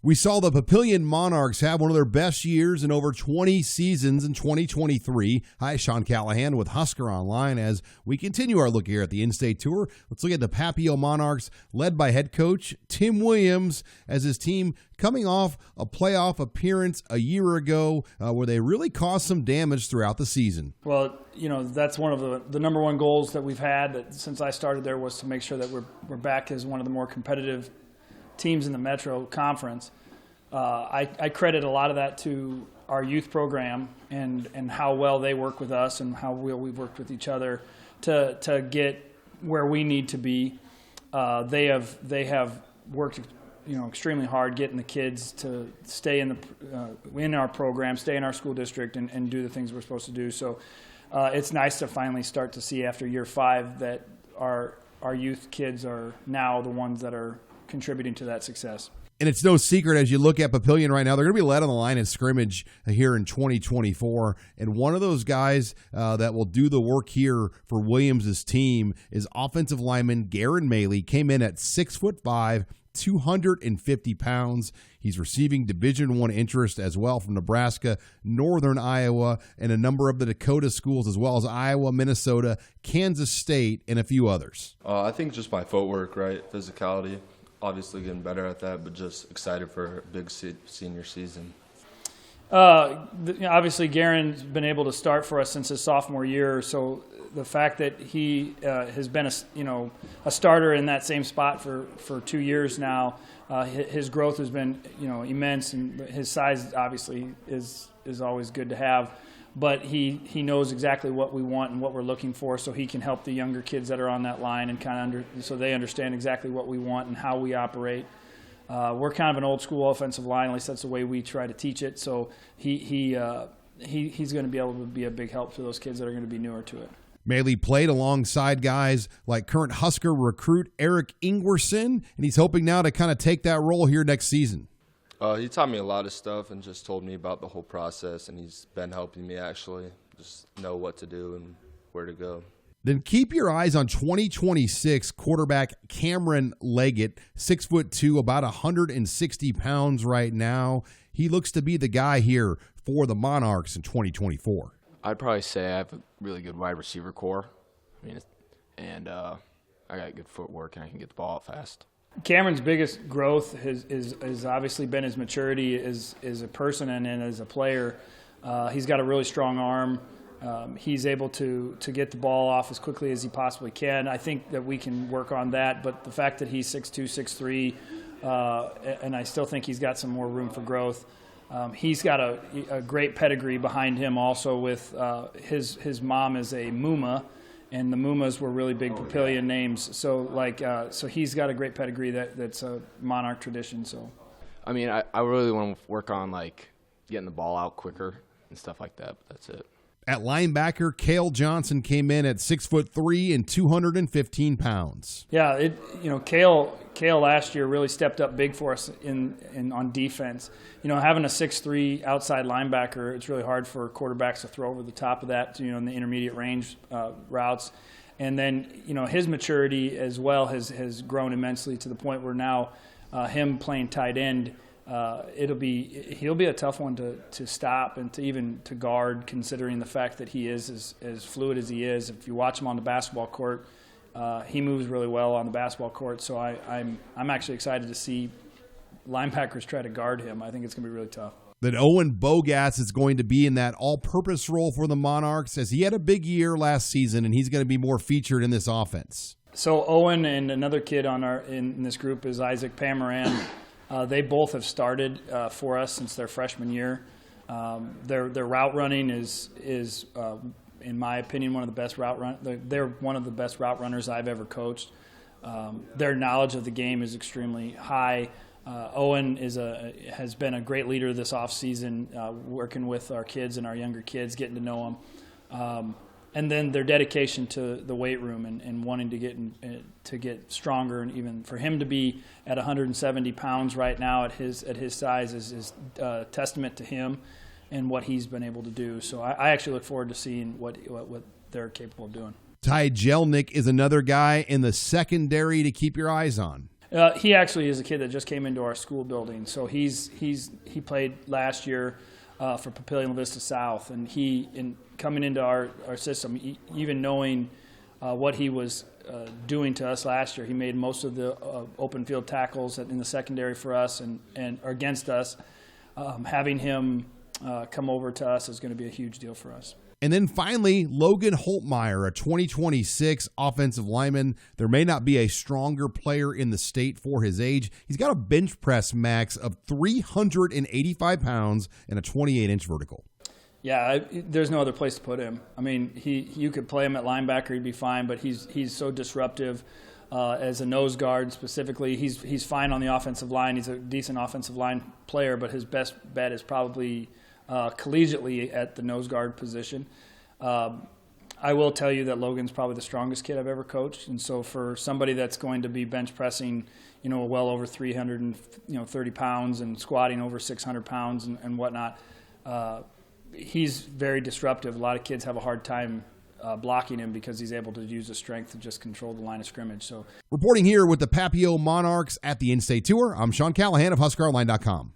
We saw the Papillion Monarchs have one of their best years in over 20 seasons in 2023. Hi, Sean Callahan with HuskerOnline as we continue our look here at the in-state tour. Let's look at the Papillion Monarchs led by head coach Tim Williams as his team coming off a playoff appearance a year ago where they really caused some damage throughout the season. Well, you know, that's one of the number one goals that we've had since I started there was to make sure that we're back as one of the more competitive teams in the Metro Conference. I credit a lot of that to our youth program and how well they work with us and how well we've worked with each other to get where we need to be. They have worked, you know, extremely hard getting the kids to stay in our program, stay in our school district, and do the things we're supposed to do. So it's nice to finally start to see after year 5 that our youth kids are now the ones that are contributing to that success. And it's no secret as you look at Papillion right now, they're going to be led on the line of scrimmage here in 2024. And one of those guys that will do the work here for Williams' team is offensive lineman Garrett Maley. Came in at 6'5", 250 pounds. He's receiving Division I interest as well from Nebraska, Northern Iowa, and a number of the Dakota schools, as well as Iowa, Minnesota, Kansas State, and a few others. I think just my footwork, right? Physicality. Obviously getting better at that, but just excited for a big senior season. Obviously, Garen's been able to start for us since his sophomore year, so the fact that he has been a starter in that same spot for 2 years now, his growth has been immense, and his size obviously is always good to have. But he knows exactly what we want and what we're looking for, so he can help the younger kids that are on that line and so they understand exactly what we want and how we operate. We're kind of an old school offensive line, at least that's the way we try to teach it. So he's going to be able to be a big help to those kids that are going to be newer to it. Maley played alongside guys like current Husker recruit Eric Ingwerson, and he's hoping now to kind of take that role here next season. He taught me a lot of stuff and just told me about the whole process, and he's been helping me actually just know what to do and where to go. Then keep your eyes on 2026 quarterback Cameron Leggett, 6'2", about 160 pounds right now. He looks to be the guy here for the Monarchs in 2024. I'd probably say I have a really good wide receiver core. I got good footwork and I can get the ball out fast. Cameron's biggest growth has obviously been his maturity as a person and as a player. He's got a really strong arm. He's able to get the ball off as quickly as he possibly can. I think that we can work on that, but the fact that he's 6'2", 6'3", and I still think he's got some more room for growth. He's got a great pedigree behind him also with his mom is a Muma, and the Mumas were really big Papillion names. So he's got a great pedigree that's a Monarch tradition. So, I mean, I really want to work on getting the ball out quicker and stuff like that. But that's it. At linebacker, Cale Johnson came in at 6'3" and 215 pounds. Yeah, Cale last year really stepped up big for us on defense. Having a 6'3" outside linebacker, it's really hard for quarterbacks to throw over the top of that, in the intermediate range routes. And then, his maturity as well has grown immensely to the point where now him playing tight end, he'll be a tough one to stop and to guard, considering the fact that he is as fluid as he is. If you watch him on the basketball court, he moves really well on the basketball court. So I'm actually excited to see linebackers try to guard him. I think it's going to be really tough. That Owen Bogas is going to be in that all-purpose role for the Monarchs, as he had a big year last season, and he's going to be more featured in this offense. So Owen and another kid in this group is Isaac Pamaran. They both have started for us since their freshman year. Their route running is in my opinion, one of the best they're one of the best route runners I've ever coached. Their knowledge of the game is extremely high. Owen has been a great leader this offseason, working with our kids and our younger kids, getting to know them. And then their dedication to the weight room and wanting to get stronger, and even for him to be at 170 pounds right now at his size is a testament to him and what he's been able to do. So I actually look forward to seeing what they're capable of doing. Ty Jelnick is another guy in the secondary to keep your eyes on. He actually is a kid that just came into our school building. So he played last year for Papillion-La Vista South, and coming into our system, even knowing what he was doing to us last year, he made most of the open field tackles in the secondary for us and against us. Having him come over to us is going to be a huge deal for us. And then finally, Logan Holtmeyer, a 2026 offensive lineman. There may not be a stronger player in the state for his age. He's got a bench press max of 385 pounds and a 28-inch vertical. Yeah, there's no other place to put him. I mean, you could play him at linebacker, he'd be fine, but he's so disruptive as a nose guard specifically. He's fine on the offensive line. He's a decent offensive line player, but his best bet is probably collegiately at the nose guard position. I will tell you that Logan's probably the strongest kid I've ever coached, and so for somebody that's going to be bench pressing, well over 330 pounds and squatting over 600 pounds and whatnot, he's very disruptive. A lot of kids have a hard time blocking him because he's able to use his strength to just control the line of scrimmage. So, reporting here with the Papillion Monarchs at the in-state tour, I'm Sean Callahan of HuskerOnline.com.